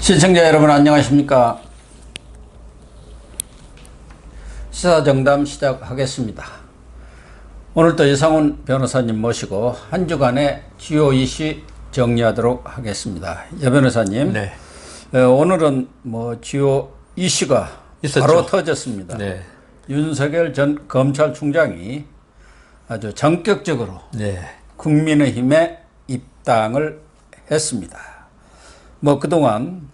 시청자 여러분 안녕하십니까. 시사정담 시작하겠습니다. 오늘도 이상훈 변호사님 모시고 한 주간의 주요 이슈 정리하도록 하겠습니다. 여 변호사님, 네. 오늘은 주요 이슈가 있었죠. 바로 터졌습니다. 네. 윤석열 전 검찰총장이 아주 전격적으로 네. 국민의힘에 입당을 했습니다. 그동안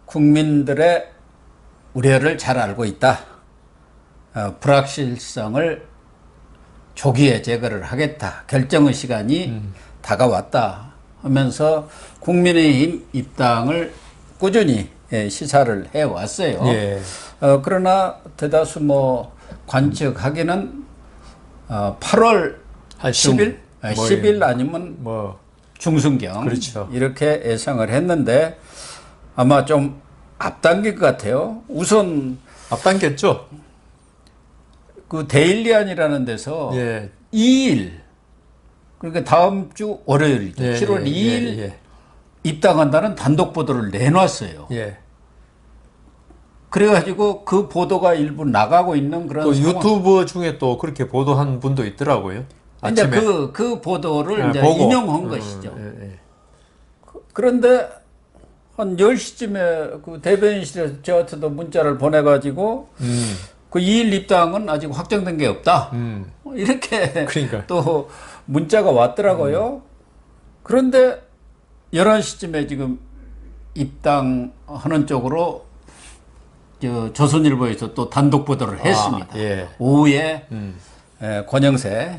국민들의 우려를 잘 알고 있다. 불확실성을 조기에 제거를 하겠다. 결정의 시간이 다가왔다 하면서 국민의힘 입당을 꾸준히 시사를 해왔어요. 예. 그러나 대다수 관측하기는 8월 한 10일? 10일 아니면 중순경. 그렇죠. 이렇게 예상을 했는데 아마 좀 앞당길 것 같아요. 우선 앞당겼죠? 그 데일리안이라는 데서 예. 2일, 그러니까 다음 주 월요일이죠. 예, 7월 예, 2일 예, 입당한다는 단독 보도를 내놨어요. 예. 그래가지고 그 보도가 일부 나가고 있는 그런 또 상황. 유튜브 중에 또 그렇게 보도한 분도 있더라고요. 이제 아침에. 그 보도를 이제 보고. 인용한 것이죠. 예, 예. 그런데 한 10시쯤에 그 대변인실에서 저한테도 문자를 보내가지고 그 2일 입당은 아직 확정된 게 없다. 이렇게 그러니까. 또 문자가 왔더라고요. 그런데 11시쯤에 지금 입당하는 쪽으로 조선일보에서 또 단독 보도를 했습니다. 예. 오후에 권영세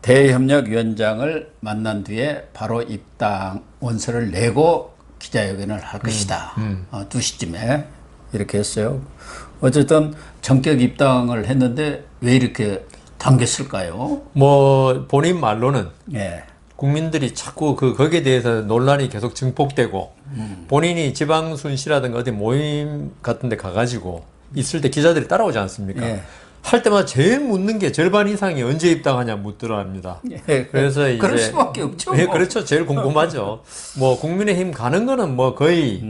대협력위원장을 만난 뒤에 바로 입당 원서를 내고 기자회견을 할 것이다. 2시쯤에 이렇게 했어요. 어쨌든 전격 입당을 했는데 왜 이렇게 당겼을까요? 본인 말로는 예. 국민들이 자꾸 거기에 대해서 논란이 계속 증폭되고 본인이 지방 순시라든가 어디 모임 같은 데 가가지고 있을 때 기자들이 따라오지 않습니까? 예. 할 때마다 제일 묻는 게 절반 이상이 언제 입당하냐 묻더랍니다. 예. 그래서 이제 그럴 수밖에 없죠. 예, 그렇죠. 제일 궁금하죠. 국민의힘 가는 거는 거의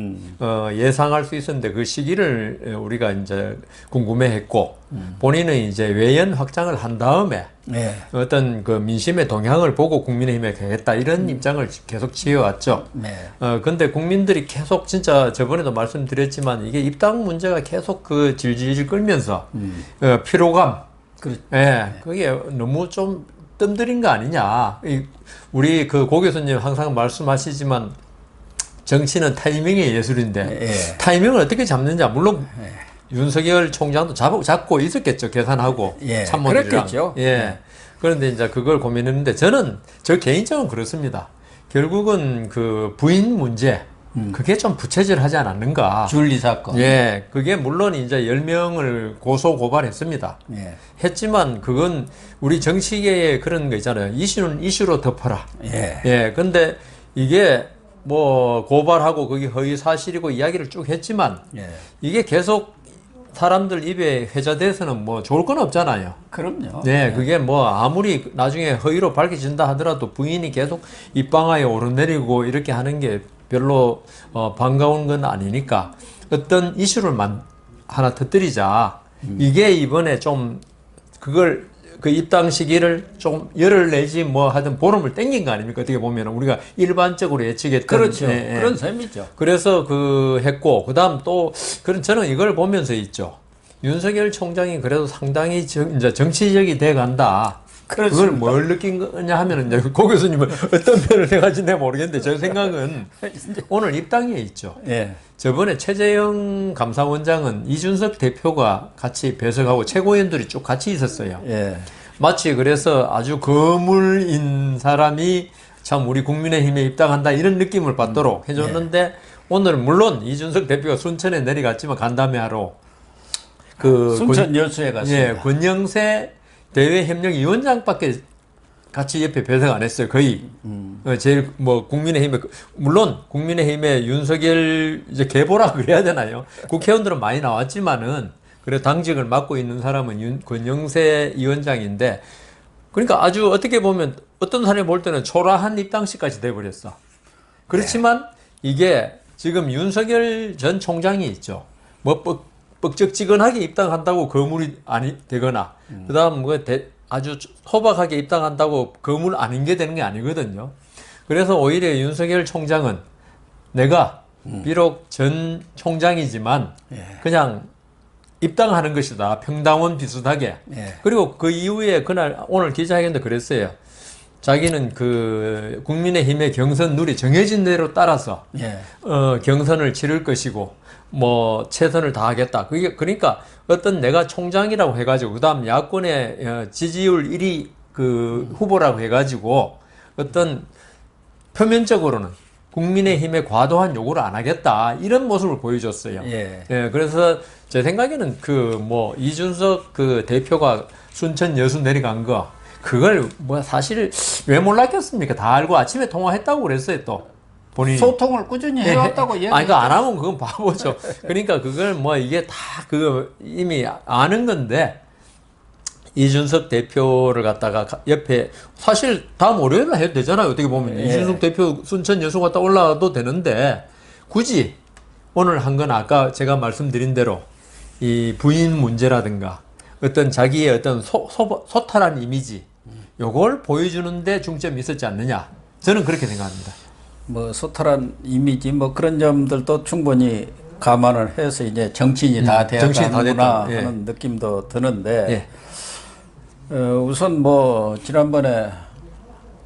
예상할 수 있었는데 그 시기를 우리가 이제 궁금해했고 본인은 이제 외연 확장을 한 다음에 예. 어떤 그 민심의 동향을 보고 국민의힘에 가겠다 이런 입장을 계속 취해왔죠. 네. 근데 국민들이 계속 진짜 저번에도 말씀드렸지만 이게 입당 문제가 계속 질질 끌면서 피로감. 그렇죠. 예, 그게 너무 좀 뜸들인 거 아니냐. 우리 고 교수님 항상 말씀하시지만 정치는 타이밍의 예술인데 예. 타이밍을 어떻게 잡느냐. 물론 윤석열 총장도 잡고 있었겠죠. 계산하고 예, 참모들이랑. 그랬겠죠. 예. 그런데 이제 그걸 고민했는데 저 개인적으로 그렇습니다. 결국은 그 부인 문제 그게 좀 부채질하지 않았는가. 줄리 사건. 예. 그게 물론 이제 10명을 고소 고발했습니다. 예. 했지만 그건 우리 정치계에 그런 거 있잖아요. 이슈는 이슈로 덮어라. 예. 예. 근데 이게 고발하고 그게 허위 사실이고 이야기를 쭉 했지만 예. 이게 계속 사람들 입에 회자돼서는 좋을 건 없잖아요. 그럼요. 네, 그게 아무리 나중에 허위로 밝혀진다 하더라도 부인이 계속 입방아에 오르내리고 이렇게 하는 게 별로 반가운 건 아니니까 어떤 이슈를 하나 터뜨리자. 이게 이번에 좀 그걸 그 입당 시기를 좀 열흘 내지 하여튼 보름을 땡긴 거 아닙니까? 어떻게 보면 우리가 일반적으로 예측했던. 그렇죠. 예, 예. 그런 셈이죠. 그래서 했고, 그 다음 또, 저는 이걸 보면서 있죠. 윤석열 총장이 그래도 상당히 이제 정치적이 돼 간다. 그걸 뭘 느낀 거냐 하면은 이제 고 교수님은 어떤 표현을 해가지고 내가 모르겠는데 제 생각은 오늘 입당에 있죠. 예. 저번에 최재형 감사원장은 이준석 대표가 같이 배석하고 최고위원들이 쭉 같이 있었어요. 예. 마치 그래서 아주 거물인 사람이 참 우리 국민의힘에 입당한다 이런 느낌을 받도록 해줬는데 오늘은 물론 이준석 대표가 순천에 내려갔지만 간담회 하러 순천 여수에 갔습니다. 예, 권영세 대외협력위원장밖에 같이 옆에 배석 안 했어요. 거의 제일 국민의힘에 물론 국민의힘에 윤석열 이제 계보라 그래야 되나요? 국회의원들은 많이 나왔지만은 그래 당직을 맡고 있는 사람은 권영세 위원장인데 그러니까 아주 어떻게 보면 어떤 사람이 볼 때는 초라한 입당식까지 돼버렸어. 그렇지만 이게 지금 윤석열 전 총장이 있죠. 뭐 뻑적지근하게 입당한다고 거물이 아니 되거나 그다음 뭐 아주 소박하게 입당한다고 거물 아닌 게 되는 게 아니거든요. 그래서 오히려 윤석열 총장은 내가 비록 전 총장이지만 그냥 입당하는 것이다. 평당원 비슷하게. 그리고 그 이후에 그날 오늘 기자회견도 그랬어요. 자기는 그 국민의힘의 경선 룰이 정해진 대로 따라서 경선을 치를 것이고 뭐 최선을 다하겠다. 그게 그러니까 어떤 내가 총장이라고 해가지고 그다음 야권의 지지율 1위 그 후보라고 해가지고 어떤 표면적으로는 국민의힘에 과도한 요구를 안 하겠다 이런 모습을 보여줬어요. 그래서 제 생각에는 그 뭐 이준석 그 대표가 순천 여수 내려간 거 그걸 뭐 사실 왜 몰랐겠습니까? 다 알고 아침에 통화했다고 그랬어요 또 본인이. 소통을 꾸준히 해왔다고 얘기했죠. 아니, 그거 안 하면 그건 바보죠. 그러니까 그걸 뭐 이게 다 그 이미 아는 건데 이준석 대표를 갖다가 옆에 사실 다음 월요일 날 해도 되잖아요. 어떻게 보면 이준석 대표 순천 여수 갔다 올라와도 되는데 굳이 오늘 한 건 아까 제가 말씀드린 대로 이 부인 문제라든가 어떤 자기의 어떤 소탈한 이미지 요걸 보여주는데 중점이 있었지 않느냐 저는 그렇게 생각합니다. 뭐 소탈한 이미지 뭐 그런 점들도 충분히 감안을 해서 이제 정치인이 다 되어가는구나 하는 느낌도 드는데 우선 뭐 지난번에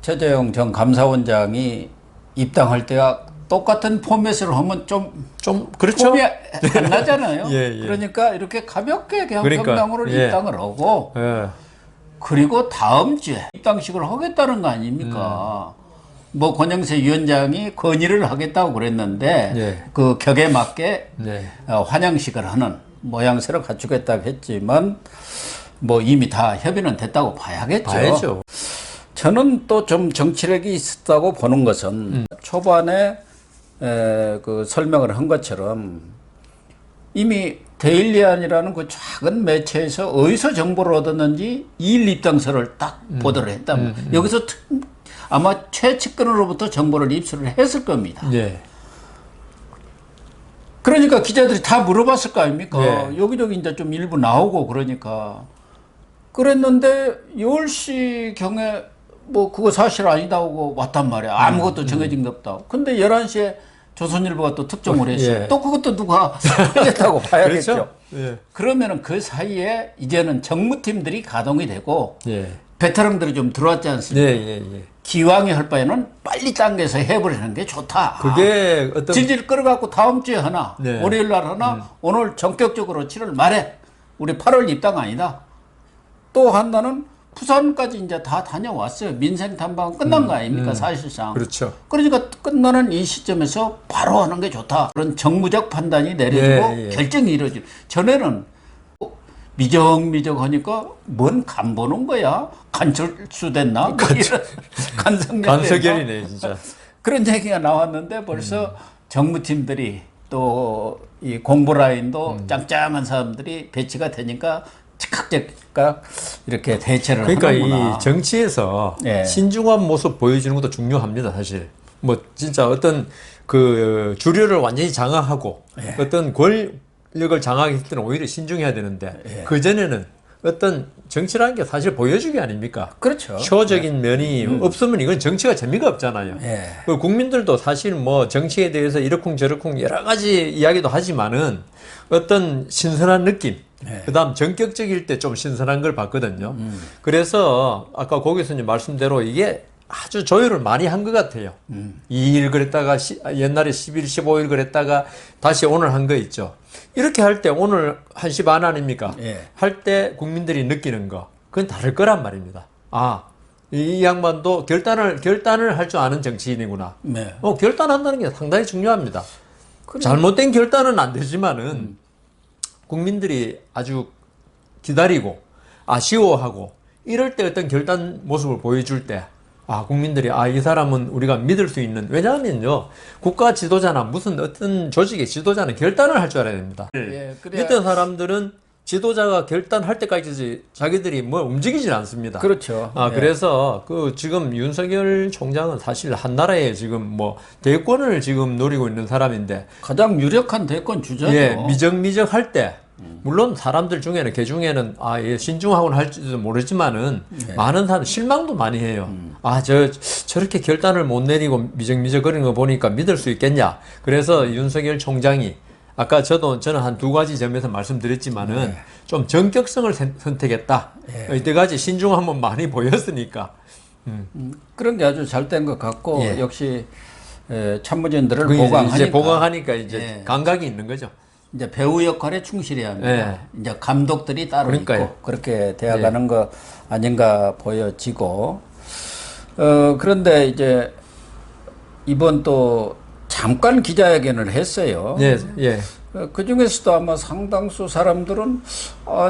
최재형 전 감사원장이 입당할 때와 똑같은 포맷으로 하면 좀 그렇죠. 폼이 안 나잖아요. 그러니까 이렇게 가볍게 그냥 평당으로 입당을 하고 그리고 다음 주에 입당식을 하겠다는 거 아닙니까? 뭐 권영세 위원장이 건의를 하겠다고 그랬는데 그 격에 맞게 환영식을 하는 모양새를 갖추겠다고 했지만 뭐 이미 다 협의는 됐다고 봐야겠죠. 저는 또 좀 정치력이 있었다고 보는 것은 초반에 그 설명을 한 것처럼 이미 데일리안이라는 그 작은 매체에서 어디서 정보를 얻었는지 2일 입당서를 딱 보도를 했다면 여기서 아마 최측근으로부터 정보를 입수를 했을 겁니다. 그러니까 기자들이 다 물어봤을 거 아닙니까? 여기저기 이제 좀 일부 나오고 그러니까. 그랬는데 10시경에 뭐 그거 사실 아니다 하고 왔단 말이야. 아무것도 정해진 게 없다. 근데 11시에 조선일보가 또 특종을 했어요. 또 그것도 누가 했다고 봐야겠죠. 그러면은 그 사이에 이제는 정무팀들이 가동이 되고 베테랑들이 좀 들어왔지 않습니까? 기왕에 할 바에는 빨리 당겨서 해버리는 게 좋다. 그게 어떤 질질 끌어갖고 다음 주에 하나, 월요일 날 하나, 오늘 전격적으로 7월 말에 우리 8월 입당 아니다. 또 한다는 부산까지 이제 다 다녀왔어요. 민생 탐방은 끝난 거 아닙니까? 사실상. 그렇죠. 그러니까 끝나는 이 시점에서 바로 하는 게 좋다. 그런 정무적 판단이 내려지고 결정이 이루어지고. 전에는 미적미적 하니까 뭔 간 보는 거야? 간철수 됐나? 뭐 이런 간석열이네 진짜. 그런 얘기가 나왔는데 벌써 정무팀들이 또 이 공보 라인도 짱짱한 사람들이 배치가 되니까 즉각 이렇게 대처를 그러니까 하는구나. 이 정치에서 신중한 모습 보여주는 것도 중요합니다. 사실 뭐 진짜 어떤 그 주류를 완전히 장악하고 어떤 권력을 장악했을 때는 오히려 신중해야 되는데 그 전에는 어떤 정치라는 게 사실 보여주기 아닙니까? 그렇죠. 쇼적인 면이 없으면 이건 정치가 재미가 없잖아요. 그 국민들도 사실 뭐 정치에 대해서 이러쿵저러쿵 여러 가지 이야기도 하지만은 어떤 신선한 느낌, 그다음 전격적일 때 좀 신선한 걸 봤거든요. 그래서 아까 고 교수님 말씀대로 이게 아주 조율을 많이 한 것 같아요. 2일 그랬다가 옛날에 10일, 15일 그랬다가 다시 오늘 한 거 있죠. 이렇게 할 때 오늘 1시 반 아닙니까? 할 때 국민들이 느끼는 거 그건 다를 거란 말입니다. 아, 이 양반도 결단을 할 줄 아는 정치인이구나. 결단한다는 게 상당히 중요합니다. 잘못된 결단은 안 되지만은 국민들이 아주 기다리고 아쉬워하고 이럴 때 어떤 결단 모습을 보여줄 때 국민들이 이 사람은 우리가 믿을 수 있는, 왜냐하면요 국가 지도자나 무슨 어떤 조직의 지도자는 결단을 할 줄 알아야 됩니다. 믿던 사람들은 지도자가 결단할 때까지 자기들이 뭐 움직이질 않습니다. 그렇죠. 예. 그래서 그 지금 윤석열 총장은 사실 한 나라에 지금 뭐 대권을 지금 노리고 있는 사람인데 가장 유력한 대권 주자죠. 예, 미적할 때 물론 사람들 중에는 개 중에는 예, 신중하고는 할지도 모르지만은 많은 사람 실망도 많이 해요. 저렇게 결단을 못 내리고 미적거리는 거 보니까 믿을 수 있겠냐. 그래서 윤석열 총장이 아까 저는 한 두 가지 점에서 말씀드렸지만은 좀 전격성을 선택했다. 이때까지 신중함은 많이 보였으니까. 그런 게 아주 잘 된 것 같고 역시 참모진들을 이제 보강하니까 이제 감각이 있는 거죠. 이제 배우 역할에 충실해야 합니다. 이제 감독들이 따로 있고 그렇게 되어가는 거 아닌가 보여지고 그런데 이제 이번 또 잠깐 기자회견을 했어요. 그 중에서도 아마 상당수 사람들은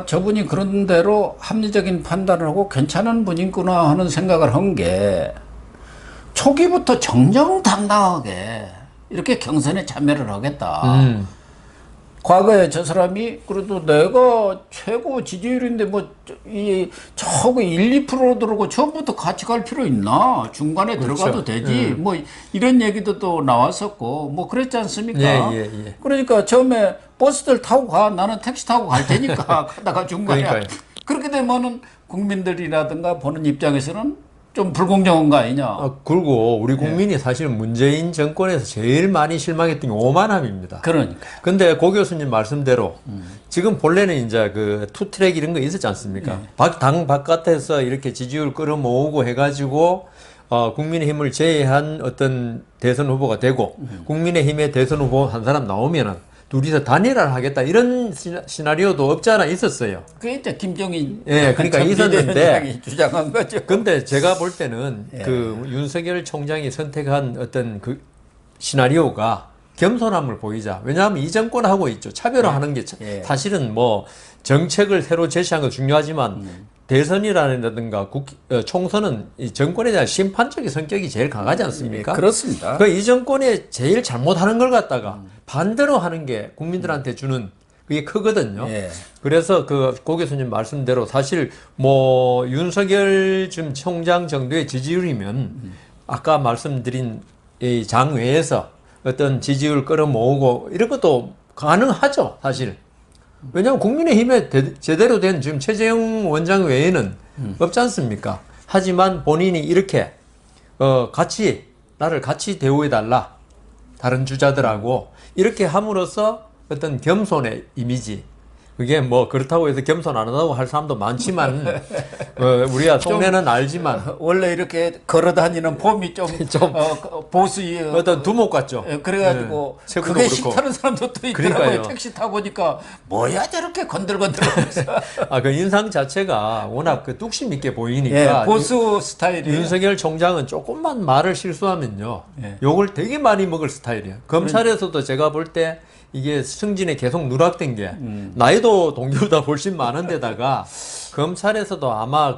저분이 그런 대로 합리적인 판단을 하고 괜찮은 분이구나 하는 생각을 한 게 초기부터 정정당당하게 이렇게 경선에 참여를 하겠다. 과거에 저 사람이 그래도 내가 최고 지지율인데 저거 1, 2% 들어오고 처음부터 같이 갈 필요 있나? 중간에 들어가도 되지. 뭐 이런 얘기도 또 나왔었고 뭐 그랬지 않습니까? 그러니까 처음에 버스들 타고 가. 나는 택시 타고 갈 테니까 가다가 중간에 그렇게 되면은 국민들이라든가 보는 입장에서는 좀 불공정한 거 아니냐. 그리고 우리 국민이 사실 문재인 정권에서 제일 많이 실망했던 게 오만함입니다. 그러니까. 근데 고 교수님 말씀대로 지금 본래는 이제 그 투트랙 이런 거 있었지 않습니까? 당 바깥에서 이렇게 지지율 끌어모으고 해가지고 국민의힘을 제외한 어떤 대선 후보가 되고 국민의힘의 대선 후보 한 사람 나오면은 둘이서 단일화를 하겠다 이런 시나리오도 없지 않아 있었어요. 그게 이제 김정인 그러니까 있었는데 주장한 거죠. 근데 제가 볼 때는 그 윤석열 총장이 선택한 어떤 그 시나리오가 겸손함을 보이자. 왜냐하면 이 정권하고 있죠. 차별화하는 게 사실은 뭐 정책을 새로 제시한 거 중요하지만 대선이라든가 총선은 이 정권에 대한 심판적인 성격이 제일 강하지 않습니까? 그렇습니다. 이 정권에 제일 잘못하는 걸 갖다가 반대로 하는 게 국민들한테 주는 그게 크거든요. 그래서 고 교수님 말씀대로 사실 뭐 윤석열 지금 총장 정도의 지지율이면 아까 말씀드린 이 장외에서 어떤 지지율 끌어모으고 이런 것도 가능하죠, 사실. 왜냐하면 국민의힘에 제대로 된 지금 최재형 원장 외에는 없지 않습니까? 하지만 본인이 이렇게 나를 같이 대우해달라. 다른 주자들하고 이렇게 함으로써 어떤 겸손의 이미지. 그게 뭐 그렇다고 해서 겸손 안 한다고 할 사람도 많지만 우리가 속내는 알지만 원래 이렇게 걸어다니는 폼이 좀 보수의 어떤 두목 같죠. 그래가지고 그게 싫다는 사람도 또 있더라고요. 택시 타고 보니까 뭐야 저렇게 건들건들하면서 그 인상 자체가 워낙 그 뚝심 있게 보이니까 보수 스타일이에요. 윤석열 총장은 조금만 말을 실수하면요 욕을 되게 많이 먹을 스타일이에요. 검찰에서도 제가 볼 때 이게 승진에 계속 누락된 게 나이도 동기보다 훨씬 많은데다가 검찰에서도 아마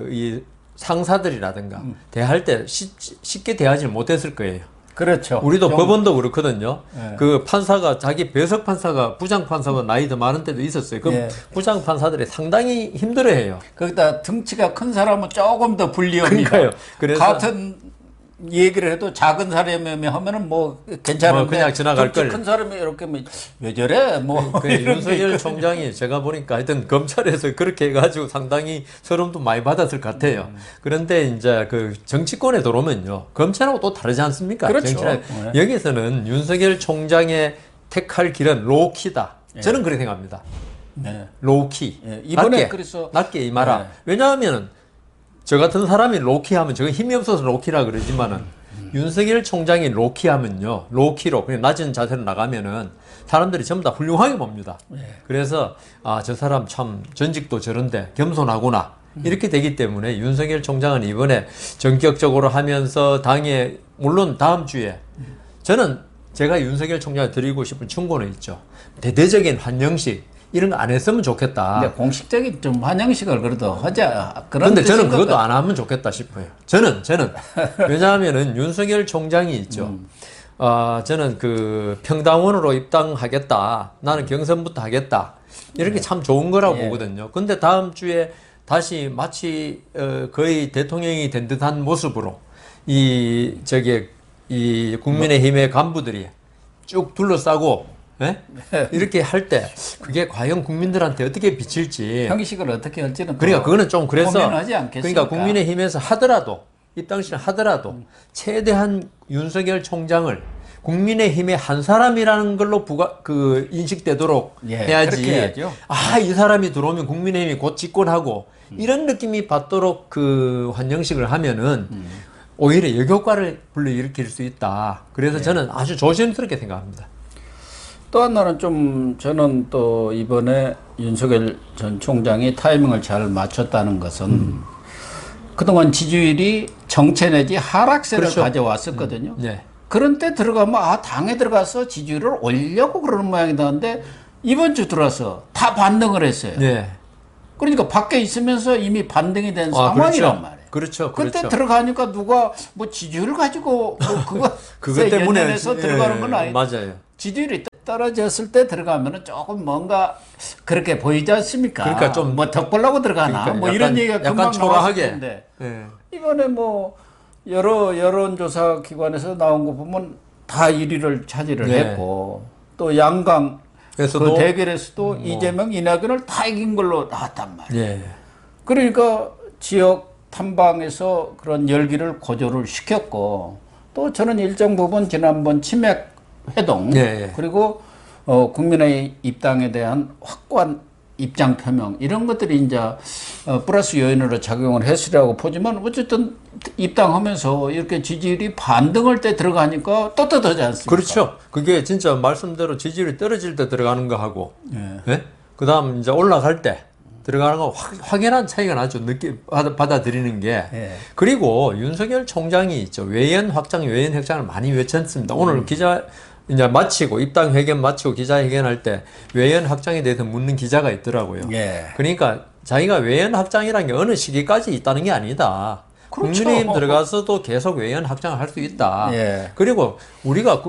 이 상사들이라든가 대할 때 쉽게 대하지 못했을 거예요. 그렇죠. 우리도 법원도 그렇거든요. 그 판사가 자기 배석 판사가 부장 판사가 나이 더 많은 때도 있었어요. 그럼 부장 판사들이 상당히 힘들어해요. 거기다 등치가 큰 사람은 조금 더 불리합니다. 그러니까요. 그래서 같은 얘기를 해도 작은 사람이 하면은 뭐 괜찮은데 그냥 지나갈 걸. 큰 사람이 이렇게 왜 저래 윤석열 총장이 제가 보니까 하여튼 검찰에서 그렇게 해가지고 상당히 서름도 많이 받았을 것 같아요. 그런데 이제 그 정치권에 들어오면요 검찰하고 또 다르지 않습니까? 그렇죠. 여기서는 윤석열 총장의 택할 길은 로우키다. 저는 그렇게 생각합니다. 로우키. 이번에 그래서 낮게 임하라. 왜냐하면 저 같은 사람이 로키 하면 저거 힘이 없어서 로키라 그러지만은 윤석열 총장이 로키 하면요. 로키로 그냥 낮은 자세로 나가면은 사람들이 전부 다 훌륭하게 봅니다. 그래서 저 사람 참 전직도 저런데 겸손하구나. 이렇게 되기 때문에 윤석열 총장은 이번에 전격적으로 하면서 당에 물론 다음 주에 저는 제가 윤석열 총장에 드리고 싶은 충고는 있죠. 대대적인 환영식 이런 거 안 했으면 좋겠다. 근데 공식적인 좀 환영식을 그래도 하자. 그런데 저는 그것도 안 하면 좋겠다 싶어요. 저는 왜냐하면은 윤석열 총장이 있죠. 저는 그 평당원으로 입당하겠다. 나는 경선부터 하겠다. 이런 게 참 좋은 거라고 보거든요. 근데 다음 주에 다시 마치 거의 대통령이 된 듯한 모습으로 이 국민의힘의 간부들이 쭉 둘러싸고 이렇게 할 때 그게 과연 국민들한테 어떻게 비칠지 형식을 어떻게 할지는 그러니까 그거는 좀 그래서 고민하지 않겠습니까? 그러니까 국민의힘에서 하더라도 입당시를 하더라도 최대한 윤석열 총장을 국민의힘의 한 사람이라는 걸로 인식되도록 해야지. 이 사람이 들어오면 국민의힘이 곧 집권하고 이런 느낌이 받도록 그 환영식을 하면은 오히려 역효과를 불러일으킬 수 있다. 그래서 저는 아주 조심스럽게 생각합니다. 또 하나는 저는 또 이번에 윤석열 전 총장이 타이밍을 잘 맞췄다는 것은 그동안 지지율이 정체 내지 하락세를 그렇죠. 가져왔었거든요. 그런 때 들어가면 당에 들어가서 지지율을 올려고 그러는 모양이 나는데 이번 주 들어와서 다 반등을 했어요. 그러니까 밖에 있으면서 이미 반등이 된 상황이란 말이에요. 그렇죠. 그때 들어가니까 누가 뭐 지지율 가지고 그것 때문에 연연해서 들어가는 건 아니에요. 맞아요. 지지율이 떨어졌을 때 들어가면은 조금 뭔가 그렇게 보이지 않습니까? 그러니까 좀 뭐 덕벌라고 들어가나 그러니까 뭐 약간, 이런 얘기가 금방 나왔을 텐데 이번에 뭐 여러 여론조사 기관에서 나온 거 보면 다 1위를 차지를 했고 또 양강 그 대결에서도 이재명, 이낙연을 다 이긴 걸로 나왔단 말이에요. 그러니까 지역 탐방에서 그런 열기를 고조를 시켰고 또 저는 일정 부분 지난번 치맥 회동 그리고 국민의 입당에 대한 확고한 입장 표명 이런 것들이 이제 플러스 요인으로 작용을 했으라고 보지만 어쨌든 입당하면서 이렇게 지지율이 반등할 때 들어가니까 떳떳하지 않습니까? 그렇죠. 그게 진짜 말씀대로 지지율이 떨어질 때 들어가는 거 하고 그다음 이제 올라갈 때 들어가는 거 확연한 차이가 나죠. 받아들이는 게. 그리고 윤석열 총장이 있죠. 외연 확장, 외연 확장을 많이 외쳤습니다. 오늘 이제 마치고 입당 회견 마치고 기자회견할 때 외연 확장에 대해서 묻는 기자가 있더라고요. 그러니까 자기가 외연 확장이라는 게 어느 시기까지 있다는 게 아니다. 그렇죠. 국민의힘 들어가서도 계속 외연 확장을 할 수 있다. 그리고 우리가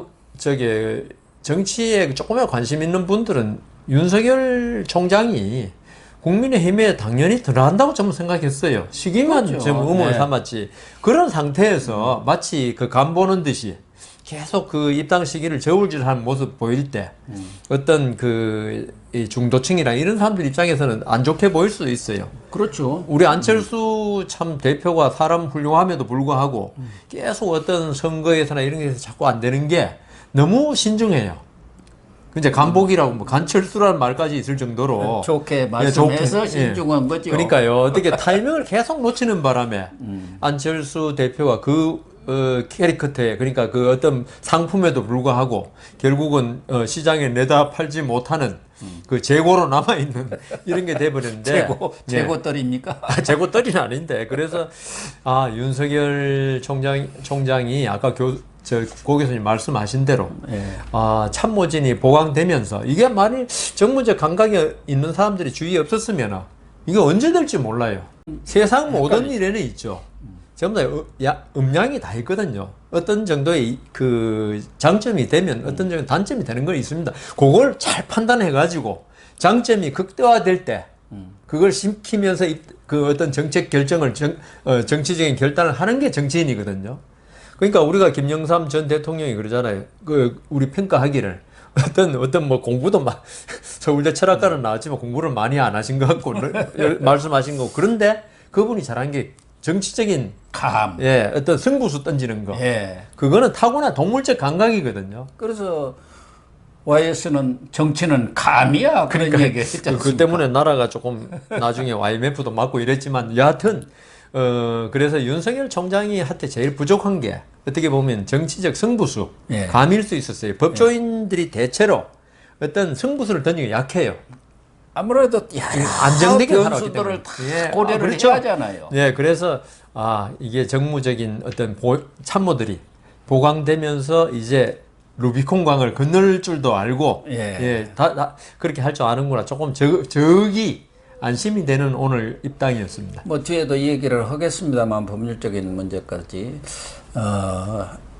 정치에 조금이라도 관심 있는 분들은 윤석열 총장이 국민의힘에 당연히 들어간다고 저는 생각했어요. 시기만 그렇죠. 좀 의문을 삼았지. 그런 상태에서 마치 그 간 보는 듯이 계속 그 입당 시기를 저울질하는 모습 보일 때 어떤 이 중도층이나 이런 사람들 입장에서는 안 좋게 보일 수도 있어요. 그렇죠. 우리 안철수 참 대표가 사람 훌륭함에도 불구하고 계속 어떤 선거에서나 이런 데서 자꾸 안 되는 게 너무 신중해요. 이제 간복이라고 뭐 간철수라는 말까지 있을 정도로 좋게 말씀해서 신중한 거죠. 그러니까요. 어떻게 타이밍을 계속 놓치는 바람에 안철수 대표가 캐리커트에 그러니까 그 어떤 상품에도 불구하고 결국은 시장에 내다 팔지 못하는 그 재고로 남아 있는 이런 게 돼버렸는데 재고떨입니까? 재고떨이는 아닌데 그래서 윤석열 총장이 아까 고 교수님 말씀하신 대로 참모진이 보강되면서 이게 만일 정무적 감각이 있는 사람들이 주위에 없었으면 이게 언제 될지 몰라요. 세상 모든 일에는 있죠. 전부 다 음양이 다 있거든요. 어떤 정도의 그 장점이 되면 어떤 정도의 단점이 되는 건 있습니다. 그걸 잘 판단해가지고 장점이 극대화될 때 그걸 심키면서 그 어떤 정책 결정을 정치적인 결단을 하는 게 정치인이거든요. 그러니까 우리가 김영삼 전 대통령이 그러잖아요. 우리 평가하기를 어떤 뭐 공부도 막 서울대 철학과는 나왔지만 공부를 많이 안 하신 것 같고 말씀하신 거. 그런데 그분이 잘한 게 정치적인 어떤 승부수 던지는 거. 그거는 타고난 동물적 감각이거든요. 그래서 YS는 정치는 감이야 그런 얘기 했지 않습니까? 그 때문에 나라가 조금 나중에 IMF도 맞고 이랬지만 여하튼 그래서 윤석열 총장이 한테 제일 부족한 게 어떻게 보면 정치적 승부수 감일 수 있었어요. 법조인들이 대체로 어떤 승부수를 던지기 약해요. 아무래도 안정되게 살아왔기 때문에 변수들을 다 고려를 그렇죠. 해야 하잖아요. 그래서 이게 정무적인 어떤 참모들이 보강되면서 이제 루비콘강을 건널 줄도 알고 다 그렇게 할 줄 아는구나. 조금 저기 안심이 되는 오늘 입당이었습니다. 뭐 뒤에도 이 얘기를 하겠습니다만 법률적인 문제까지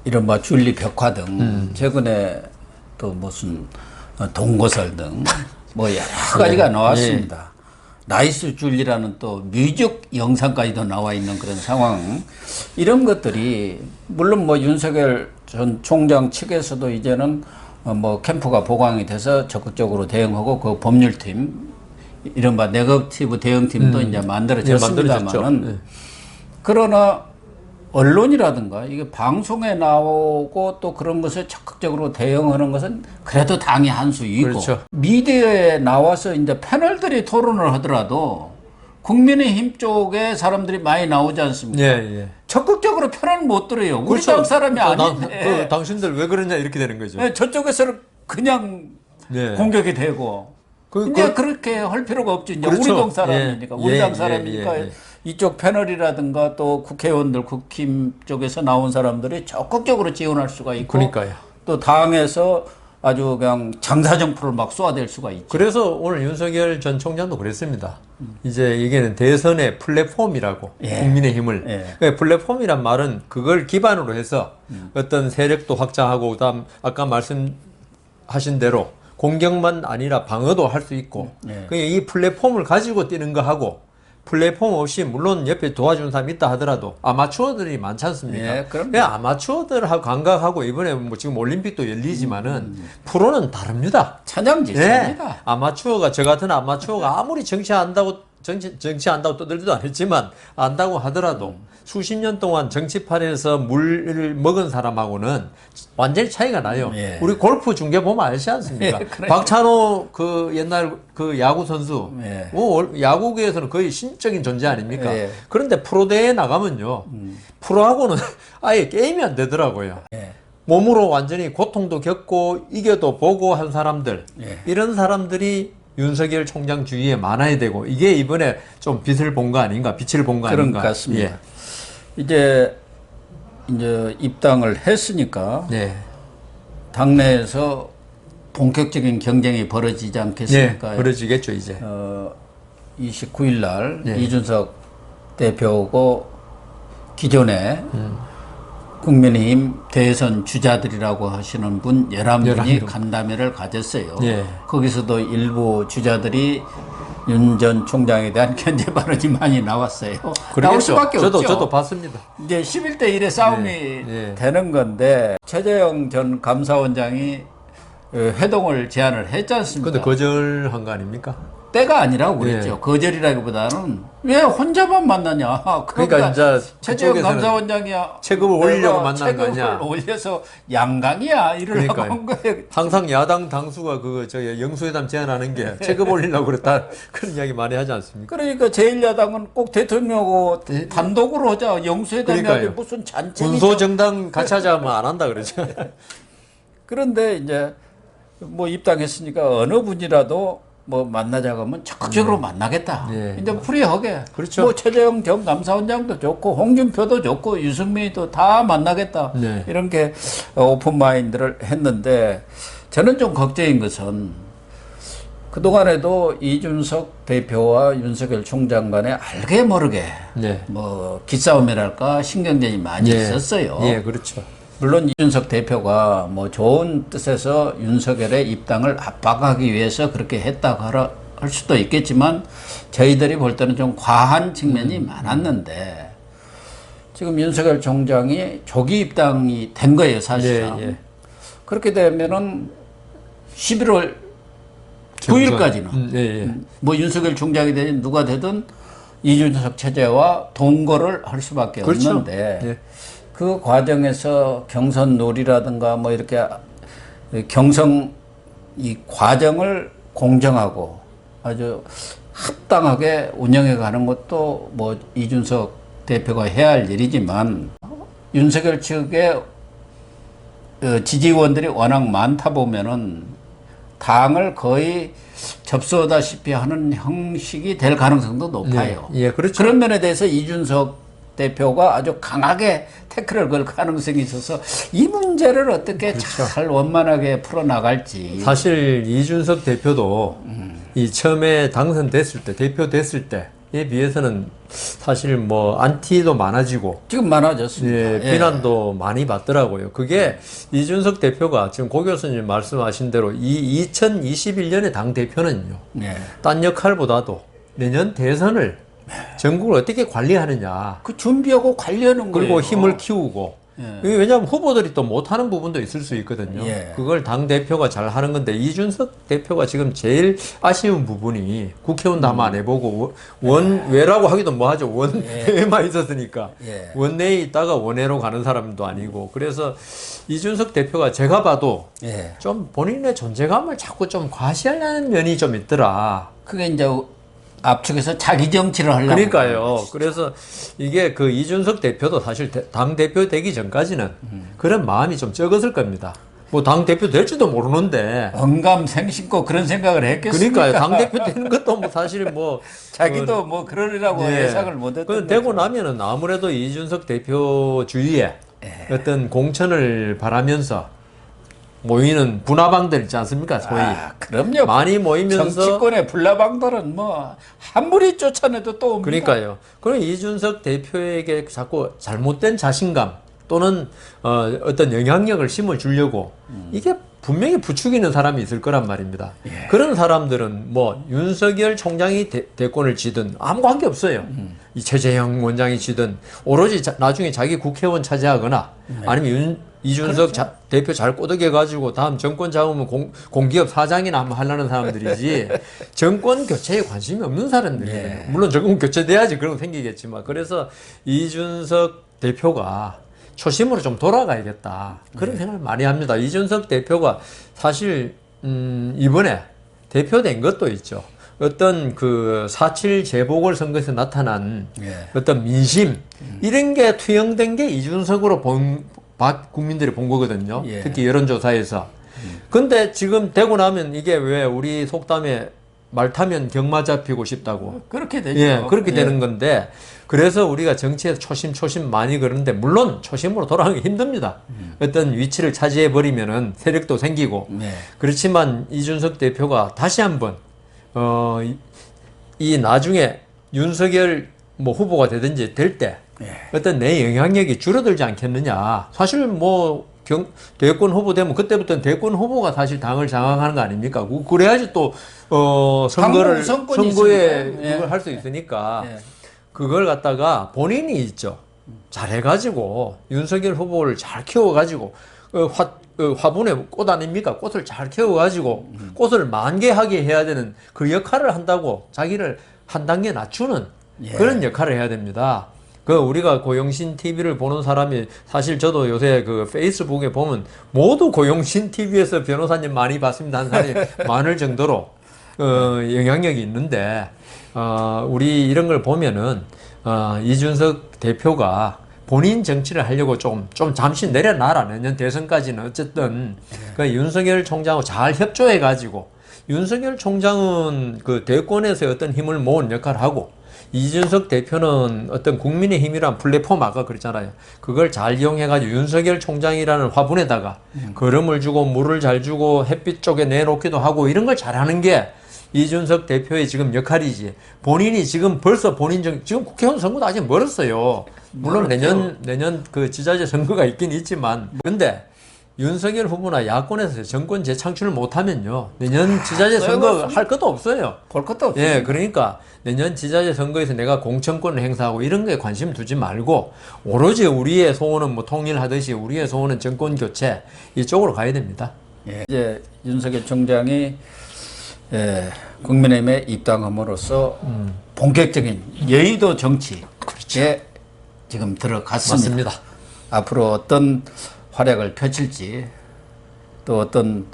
이른바 줄리 벽화 등 최근에 또 무슨 동거설 등 뭐 여러 가지가 나왔습니다. 나이스 줄리라는 또 뮤직 영상까지도 나와 있는 그런 상황. 이런 것들이 물론 뭐 윤석열 전 총장 측에서도 이제는 뭐 캠프가 보강이 돼서 적극적으로 대응하고 그 법률팀 이른바 네거티브 대응팀도 이제 만들어졌습니다만은 그러나 언론이라든가 이게 방송에 나오고 또 그런 것을 적극적으로 대응하는 것은 그래도 당이 한 수이고 그렇죠. 미디어에 나와서 이제 패널들이 토론을 하더라도 국민의힘 쪽에 사람들이 많이 나오지 않습니까? 예. 적극적으로 편을 못 들어요. 우리 그렇죠. 당 사람이 아닌데. 당신들 왜 그러냐 이렇게 되는 거죠. 네, 저쪽에서는 그냥 공격이 되고. 이제 그렇게 할 필요가 없죠. 이제 그렇죠. 우리 당 사람이니까, 우리 당 사람이니까 이쪽 패널이라든가 또 국회의원들, 국힘 쪽에서 나온 사람들이 적극적으로 지원할 수가 있고, 그러니까요. 또 당에서 아주 그냥 장사정포를 막 쏘아댈 수가 있죠. 그래서 오늘 윤석열 전 총장도 그랬습니다. 이제 이게는 대선의 플랫폼이라고 국민의힘을 플랫폼이란 말은 그걸 기반으로 해서 어떤 세력도 확장하고 그다음 아까 말씀하신 대로 공격만 아니라 방어도 할 수 있고 이 플랫폼을 가지고 뛰는 거하고 플랫폼 없이 물론 옆에 도와주는 사람이 있다 하더라도 아마추어들이 많지 않습니까? 아마추어들하고 감각하고 이번에 뭐 지금 올림픽도 열리지만은 프로는 다릅니다. 천양지입니다. 아마추어가 저 같은 아마추어가 아무리 정치 안다고 떠들지도 않았지만 안다고 하더라도 수십 년 동안 정치판에서 물을 먹은 사람하고는 완전히 차이가 나요. 우리 골프 중계 보면 알지 않습니까? 박찬호 그 옛날 그 야구 선수, 야구계에서는 거의 신적인 존재 아닙니까? 그런데 프로대회에 나가면요, 프로하고는 아예 게임이 안 되더라고요. 몸으로 완전히 고통도 겪고 이겨도 보고 한 사람들, 이런 사람들이 윤석열 총장 주위에 많아야 되고 이게 이번에 좀 빛을 본 거 아닌가, 빛을 본 거 아닌가. 그런 것 같습니다. 이제 입당을 했으니까 당내에서 본격적인 경쟁이 벌어지지 않겠습니까? 벌어지겠죠 이제. 29일 날 이준석 대표고 기존에 국민의힘 대선 주자들이라고 하시는 분 11분이 간담회를 가졌어요. 거기서도 일부 주자들이 윤 전 총장에 대한 견제 발언이 많이 나왔어요. 나올 수밖에 없죠. 저도 봤습니다. 이제 11대 1의 싸움이 되는 건데 최재형 전 감사원장이 회동을 제안을 했지 않습니까? 근데 거절한 거 아닙니까? 때가 아니라고 그랬죠. 거절이라기보다는 왜 혼자만 만나냐. 그러니까 이제 최재형 감사원장이 체급을 올리려고 만난 거 아니야. 체급을 올려서 양강이야 이러려고 한 거예요. 항상 야당 당수가 영수회담 제안하는 게 체급 올리려고 그랬다 그런 이야기 많이 하지 않습니까? 그러니까 제1야당은 꼭 대통령하고 단독으로 하자. 영수회담이 아니라 무슨 잔챙이. 군소정당 같이 하자면 안 한다 그러죠. 그런데 이제 뭐 입당했으니까 어느 분이라도 뭐 만나자고 하면 적극적으로 만나겠다. 이제 프리하게. 그렇죠. 뭐 최재형 전 감사원장도 좋고 홍준표도 좋고 유승민도 다 만나겠다. 이렇게 오픈 마인드를 했는데 저는 좀 걱정인 것은 그동안에도 이준석 대표와 윤석열 총장 간에 알게 모르게 뭐 기싸움이랄까 신경전이 많이 있었어요. 그렇죠. 물론 이준석 대표가 뭐 좋은 뜻에서 윤석열의 입당을 압박하기 위해서 그렇게 했다고 할 수도 있겠지만 저희들이 볼 때는 좀 과한 측면이 많았는데 지금 윤석열 총장이 조기 입당이 된 거예요, 사실상. 그렇게 되면은 11월 9일까지는 뭐 윤석열 총장이 되든 누가 되든 이준석 체제와 동거를 할 수밖에 없는데 그 과정에서 경선 놀이라든가 뭐 이렇게 경선 이 과정을 공정하고 아주 합당하게 운영해 가는 것도 뭐 이준석 대표가 해야 할 일이지만 윤석열 측의 지지원들이 워낙 많다 보면은 당을 거의 접수하다시피 하는 형식이 될 가능성도 높아요. 그렇죠. 그런 면에 대해서 이준석 대표가 아주 강하게 태클을 걸 가능성이 있어서 이 문제를 어떻게 잘 원만하게 풀어나갈지. 사실 이준석 대표도 이 처음에 당선됐을 때, 대표 됐을 때 비해서는 사실 뭐 안티도 많아지고 지금 많아졌습니다. 예, 비난도 많이 받더라고요. 그게 이준석 대표가 지금 고 교수님 말씀하신 대로 이 2021년의 당 대표는요. 딴 역할보다도 내년 대선을 전국을 어떻게 관리하느냐. 그 준비하고 관리하는 거예요. 그리고 힘을 키우고. 왜냐하면 후보들이 또 못하는 부분도 있을 수 있거든요. 그걸 당대표가 잘 하는 건데 이준석 대표가 지금 제일 아쉬운 부분이 국회의원도 한번 안 해보고 원외라고 하기도 뭐하죠. 원외만 있었으니까. 원내에 있다가 원외로 가는 사람도 아니고. 그래서 이준석 대표가 제가 봐도 좀 본인의 존재감을 자꾸 좀 과시하려는 면이 좀 있더라. 그게 이제 앞쪽에서 자기 정치를 하려고. 그러니까요. 그래서 이게 그 이준석 대표도 사실 당 대표 되기 전까지는 그런 마음이 좀 적었을 겁니다. 뭐 당 대표 될지도 모르는데. 언감생심고 그런 생각을 했겠습니까? 그러니까요. 당 대표 되는 것도 뭐 사실 뭐 자기도 뭐 그러리라고 예상을 못했던. 되고 나면은 아무래도 이준석 대표 주위에 어떤 공천을 바라면서 모이는 분화방들 있지 않습니까? 소위. 그럼요. 많이 모이면서 정치권의 분화방들은 뭐 아무리 쫓아내도 또 옵니다. 그러니까요. 그럼 이준석 대표에게 자꾸 잘못된 자신감 또는 어떤 영향력을 심어주려고 이게 분명히 부추기는 사람이 있을 거란 말입니다. 그런 사람들은 뭐 윤석열 총장이 대권을 쥐든 아무 관계 없어요. 이 최재형 원장이 쥐든 오로지 나중에 자기 국회의원 차지하거나 아니면 이준석 대표 잘 꼬드겨가지고 다음 정권 잡으면 공기업 사장이나 한번 하려는 사람들이지 정권 교체에 관심이 없는 사람들이에요. 물론 정권 교체돼야지 그런 거 생기겠지만. 그래서 이준석 대표가 초심으로 좀 돌아가야겠다. 그런 생각을 많이 합니다. 이준석 대표가 사실 이번에 대표된 것도 있죠. 어떤 그 4.7 재보궐선거에서 나타난 어떤 민심 이런 게 투영된 게 이준석으로 국민들이 본 거거든요. 특히 여론조사에서. 근데 지금 되고 나면 이게 왜 우리 속담에 말 타면 경마 잡히고 싶다고. 그렇게 되죠. 그렇게 되는 건데 그래서 우리가 정치에서 초심 많이 그러는데 물론 초심으로 돌아가기 힘듭니다. 어떤 위치를 차지해 버리면은 세력도 생기고. 그렇지만 이준석 대표가 다시 한번 이 나중에 윤석열 뭐 후보가 되든지 될 때 어떤 내 영향력이 줄어들지 않겠느냐. 사실 뭐 대권 후보 되면 그때부터는 대권 후보가 사실 당을 장악하는 거 아닙니까? 그래야지 또 선거에 그걸 할 수 있으니까 그걸 갖다가 본인이 있죠. 잘해가지고 윤석열 후보를 잘 키워가지고 화분에 꽃 아닙니까? 꽃을 잘 키워가지고 꽃을 만개하게 해야 되는 그 역할을 한다고 자기를 한 단계 낮추는 그런 역할을 해야 됩니다. 우리가 고영신 TV를 보는 사람이 사실 저도 요새 그 페이스북에 보면 모두 고영신 TV에서 변호사님 많이 봤습니다 하는 사람이 많을 정도로 영향력이 있는데 우리 이런 걸 보면은 이준석 대표가 본인 정치를 하려고 좀 잠시 내려놔라. 내년 대선까지는 어쨌든 그 윤석열 총장하고 잘 협조해 가지고 윤석열 총장은 그 대권에서 어떤 힘을 모은 역할을 하고 이준석 대표는 어떤 국민의힘이란 플랫폼 아까 그랬잖아요. 그걸 잘 이용해가지고 윤석열 총장이라는 화분에다가 거름을 주고 물을 잘 주고 햇빛 쪽에 내놓기도 하고 이런 걸 잘하는 게 이준석 대표의 지금 역할이지. 본인이 지금 벌써 지금 국회의원 선거도 아직 멀었어요. 물론 내년 그 지자체 선거가 있긴 있지만 근데 윤석열 후보나 야권에서 정권 재창출을 못하면요 내년 지자체 선거 할 것도 없어요. 볼 것도 없어요. 그러니까 내년 지자체 선거에서 내가 공천권을 행사하고 이런 거에 관심 두지 말고 오로지 우리의 소원은 뭐 통일하듯이 우리의 소원은 정권 교체 이쪽으로 가야 됩니다. 이제 윤석열 총장이 국민의힘에 입당함으로써 본격적인 여의도 정치에 지금 들어갔습니다. 맞습니다. 앞으로 어떤 활약을 펼칠지 또 어떤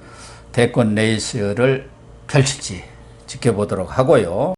대권 레이스를 펼칠지 지켜보도록 하고요.